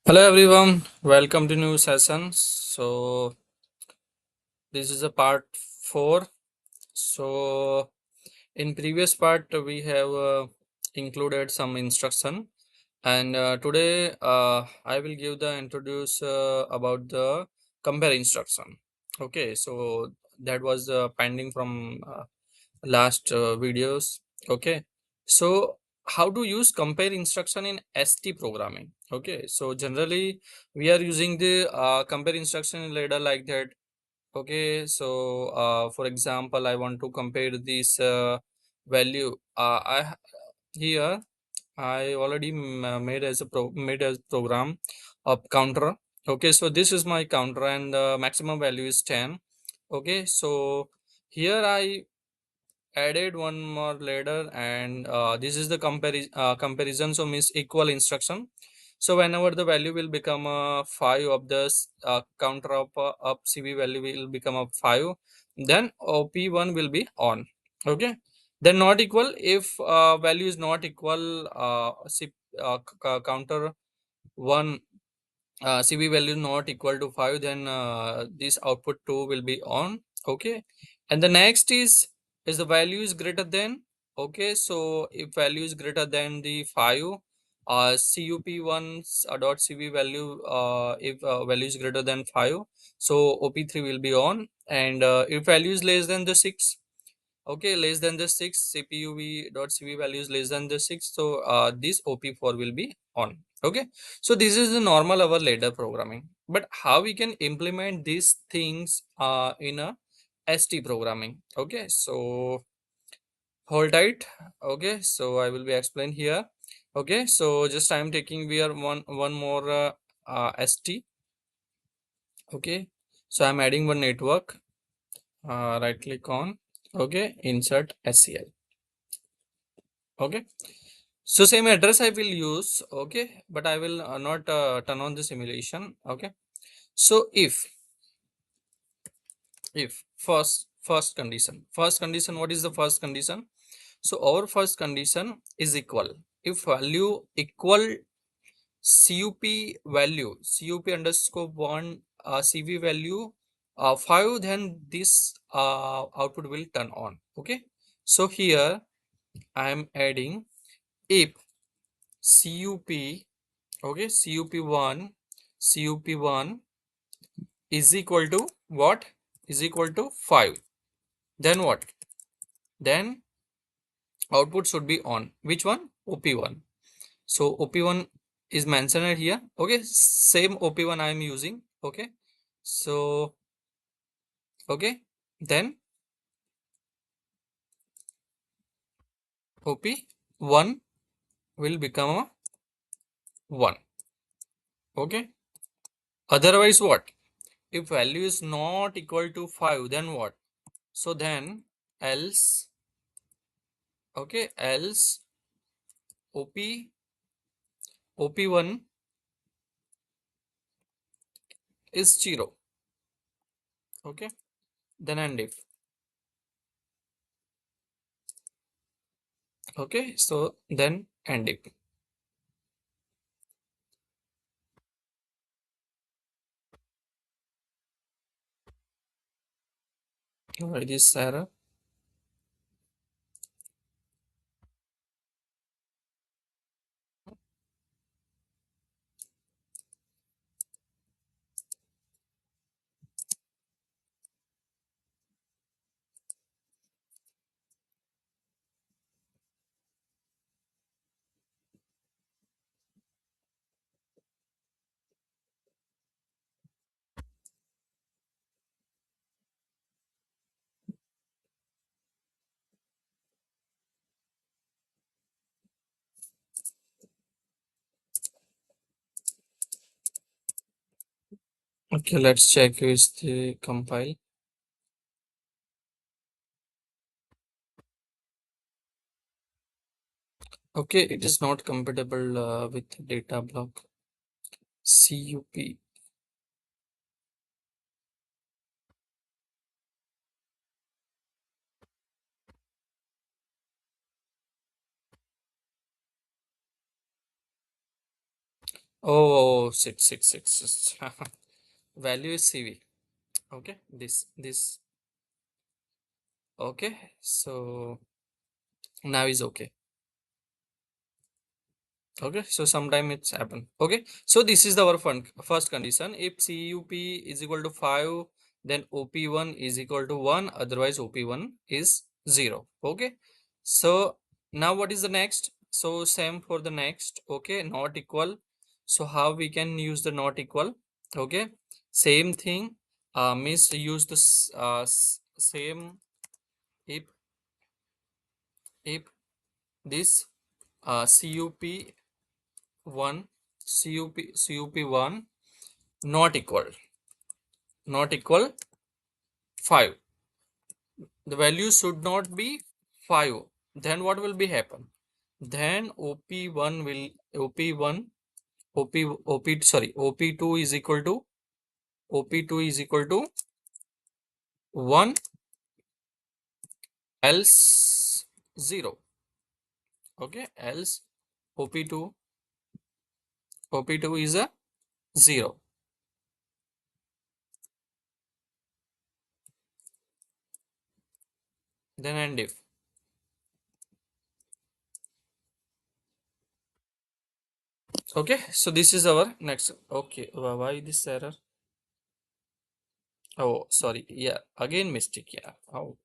Hello everyone, welcome to new session. So this is a part 4. So in previous part we have included some instruction, and today I will give the introduce about the compare instruction. Okay, so that was pending from last videos. Okay, so how to use compare instruction in ST programming. Okay, so generally we are using the compare instruction in ladder like that. Okay, so for example, I want to compare this value. Here I already made as program of counter. Okay, so this is my counter and the maximum value is 10. Okay, so here I added one more ladder, and this is the comparison, so means equal instruction. So whenever the value will become 5 of the counter of cv value will become a 5, then op1 will be on. Okay, then not equal if value is not equal, counter 1 cv value not equal to 5, then this output 2 will be on. Okay, and the next is the value is greater than. Okay, so if value is greater than the 5, cup1 dot cv value, if value is greater than 5, so op3 will be on. And if value is less than the 6, okay, less than the 6, cpuv dot cv value is less than the 6, so this op4 will be on. Okay, so this is the normal our ladder programming, but how we can implement these things in a st programming. Okay, so hold tight. Okay, so I will be explain here. Okay, so just I'm taking we are one more st. Okay, so I'm adding one network, right click on. Okay, insert scl. Okay, so same address I will use. Okay, but I will not turn on the simulation. Okay, so if first condition, what is the first condition? So our first condition is equal. If value equal cup value, cup underscore 1 cv value 5, then this output will turn on. Okay, so here I am adding if cup, okay, cup1 is equal to what, is equal to 5, then what, then output should be on. Which one? op1. So op1 is mentioned here. Okay, same op1 I am using. Okay, so okay, then op1 will become a 1. Okay, otherwise what, if value is not equal to 5, then what? So then else, okay, else op1 is 0. Okay, then and if. Okay, so then and if. Write this error. Okay, let's check is the compile. Okay, it is not compatible with data block cup. Oh, six. Value is CV. Okay, this. Okay, so now is okay. Okay, so sometime it's happen. Okay, so this is our first condition. If CUP is equal to 5, then OP1 is equal to 1, otherwise OP1 is 0. Okay, so now what is the next? So same for the next. Okay, not equal. So how we can use the not equal? Okay, same thing. Means use this same. If this CUP1 CUP1 not equal 5, the value should not be 5, then what will be happen? Then OP1 will OP1 OP sorry, OP2 is equal to OP2 is equal to 1, else 0. Okay, else OP2 OP2 is a 0. Then end if. Okay, so this is our next. Okay, why this error? Oh, sorry. Yeah, again mistake. Yeah. Oh,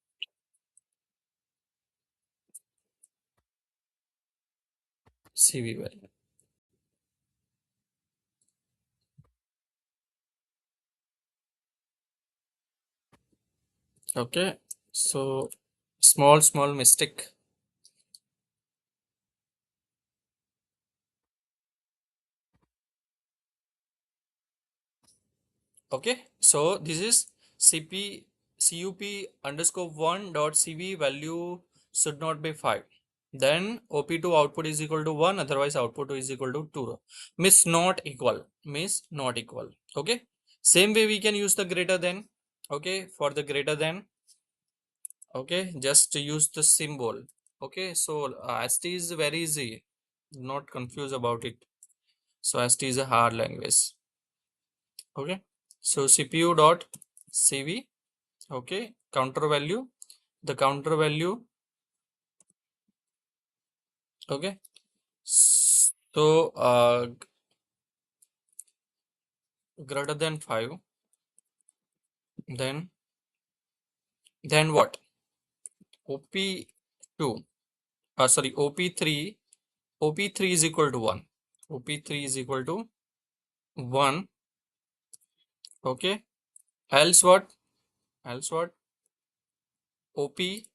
CV value. Okay, so small mistake. Okay, so this is CP CUP underscore 1 dot CV value should not be 5. Then OP2 output is equal to 1, otherwise output is equal to 2. Miss not equal. Miss not equal. Okay, same way we can use the greater than. Okay, for the greater than. Okay, just use the symbol. Okay, so st is very easy, not confused about it. So st is a hard language. Okay, so cpu dot cv. Okay, counter value, the counter value. Okay, so greater than 5, then what? OP2, sorry, OP3 is equal to 1. OP3 is equal to 1. Okay, else what? Else what? OP3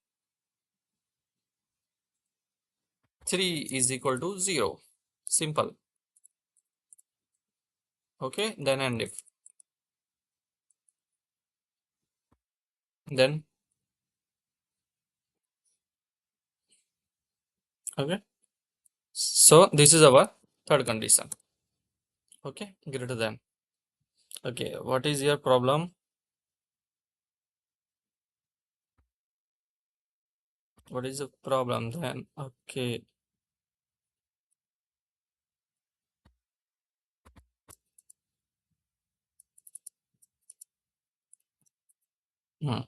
is equal to 0. Simple. Okay, then end if. Then, okay, so this is our third condition. Okay, greater than. Okay, what is your problem? What is the problem then? Okay,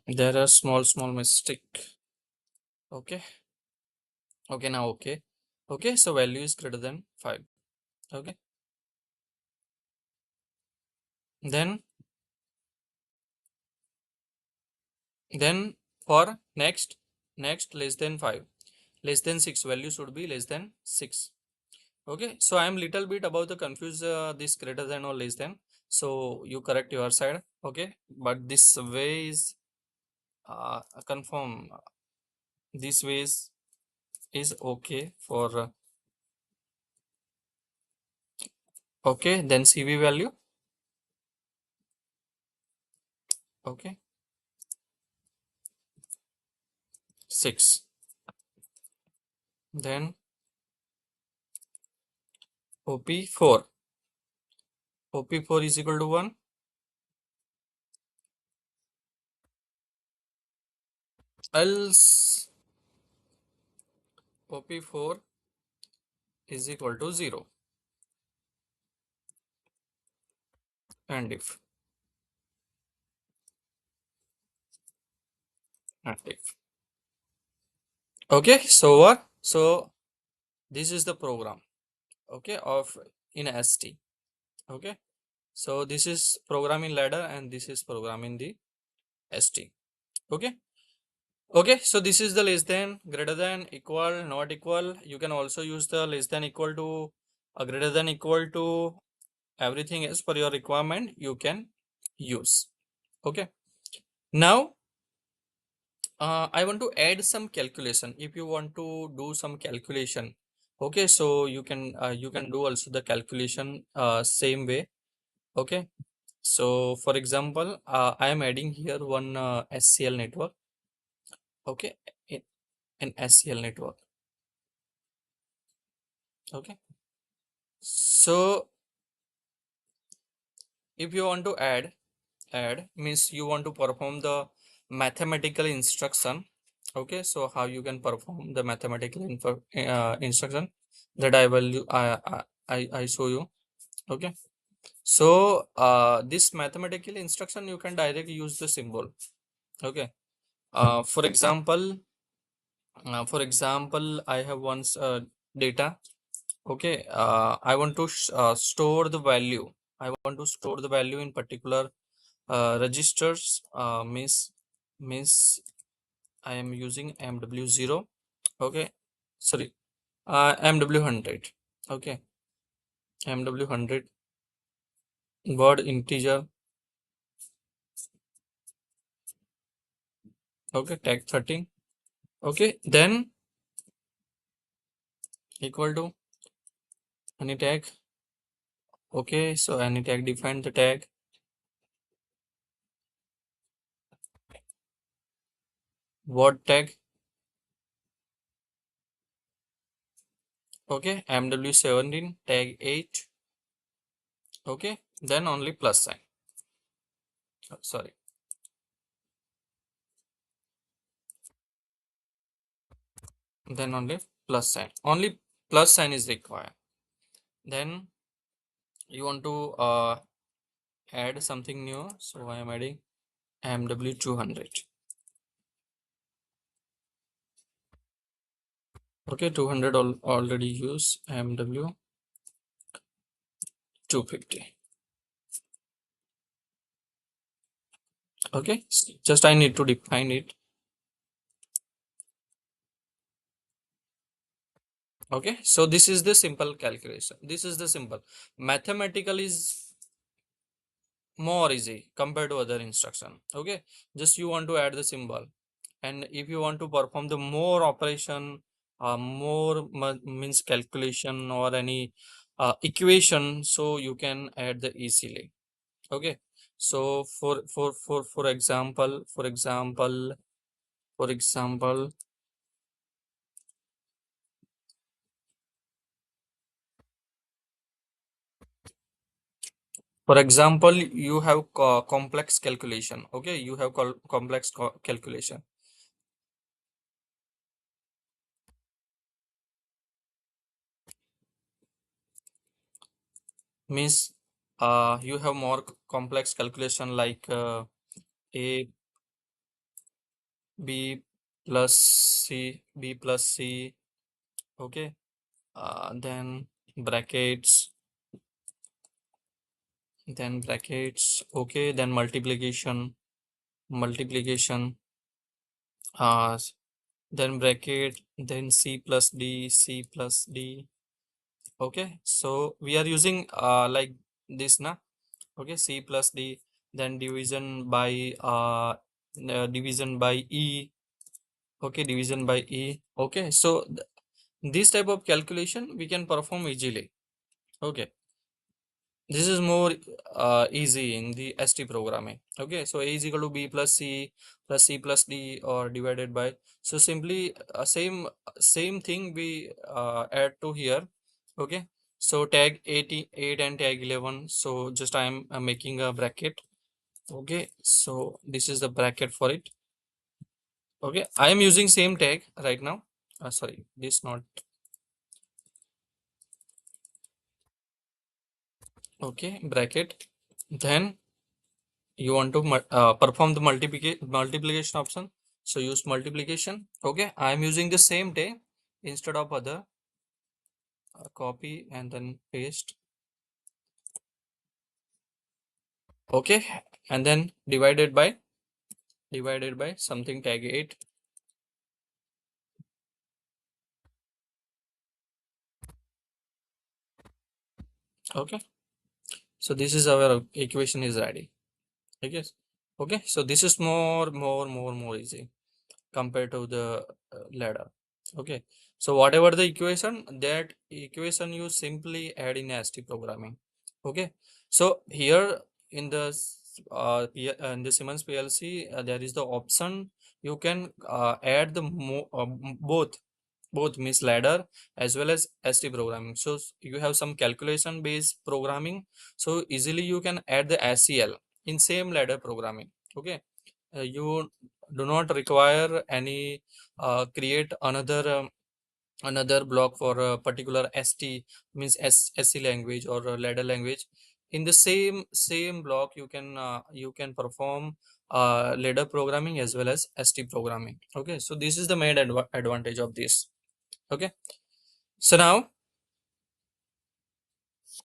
there are small mistake. Okay, okay, now okay. Okay, so value is greater than 5. Okay, then for next less than 5, less than 6, value should be less than 6. Okay, so I am little bit about the confuse this greater than or less than. So you correct your side. Okay, but this way is confirm. This ways is okay for okay. Then CV value. Okay, 6. Then OP4. OP4 is equal to 1. Else OP4 is equal to 0. and if. Okay, so what? So this is the program, okay, of in ST. Okay, so this is programming ladder and this is programming the ST. Okay. Okay, so this is the less than, greater than, equal, not equal. You can also use the less than equal to, greater than equal to, everything as per your requirement you can use. Okay. Now I want to add some calculation. If you want to do some calculation, okay, so you can do also the calculation same way. Okay. So for example, I am adding here one SCL network. Okay, in an SCL network. Okay. So if you want to add means you want to perform the mathematical instruction. Okay, so how you can perform the mathematical instruction that I will I show you. Okay, so this mathematical instruction you can directly use the symbol. Okay, for example I have once data. Okay, I want to store the value. I want to store the value in particular registers. Means I am using MW0. Okay, sorry, MW100. Okay, MW100 word integer. Okay, tag 13. Okay, then equal to any tag. Okay, so any tag, define the tag. Word tag. Okay, MW17 tag 8. Okay, then only plus sign. Sorry, then only plus sign. Only plus sign is required. Then you want to add something new, so I am adding MW200. Okay, 200 already use MW 250. Okay, just I need to define it. Okay, so this is the simple calculation. This is the simple. Mathematical is more easy compared to other instruction. Okay, just you want to add the symbol, and if you want to perform the more operation, means calculation or any equation, so you can add the easily. Okay, so for example you have complex calculation. Okay, you have complex calculation means you have more complex calculation like a b plus c. Okay, then brackets, okay, then multiplication, uh then bracket, then c plus d. Okay, so we are using like this na. Okay, c plus d, then division by e. Okay, division by e. Okay, so this type of calculation we can perform easily. Okay, this is more easy in the ST programming. Okay, so a is equal to b plus c plus d, or divided by, so simply same thing we add to here. Okay, so tag 88 and tag 11, so just I am making a bracket. Okay, so this is the bracket for it. Okay, I am using same tag right now. Sorry, this not. Okay, bracket. Then you want to perform the multiplication option, so use multiplication. Okay, I am using the same day instead of other. Copy and then paste. Okay, and then divided by something, tag 8. Okay, so this is our equation is ready, I guess. Okay, so this is more easy compared to the ladder. Okay, so whatever the equation, that equation you simply add in ST programming. Okay, so here in the in the Siemens PLC, there is the option you can add the both means ladder as well as ST programming. So you have some calculation based programming, so easily you can add the SEL in same ladder programming. Okay, you do not require any create another block for a particular ST, means SC language or a ladder language. In the same block you can perform ladder programming as well as ST programming. Okay, so this is the main advantage of this. Okay, so now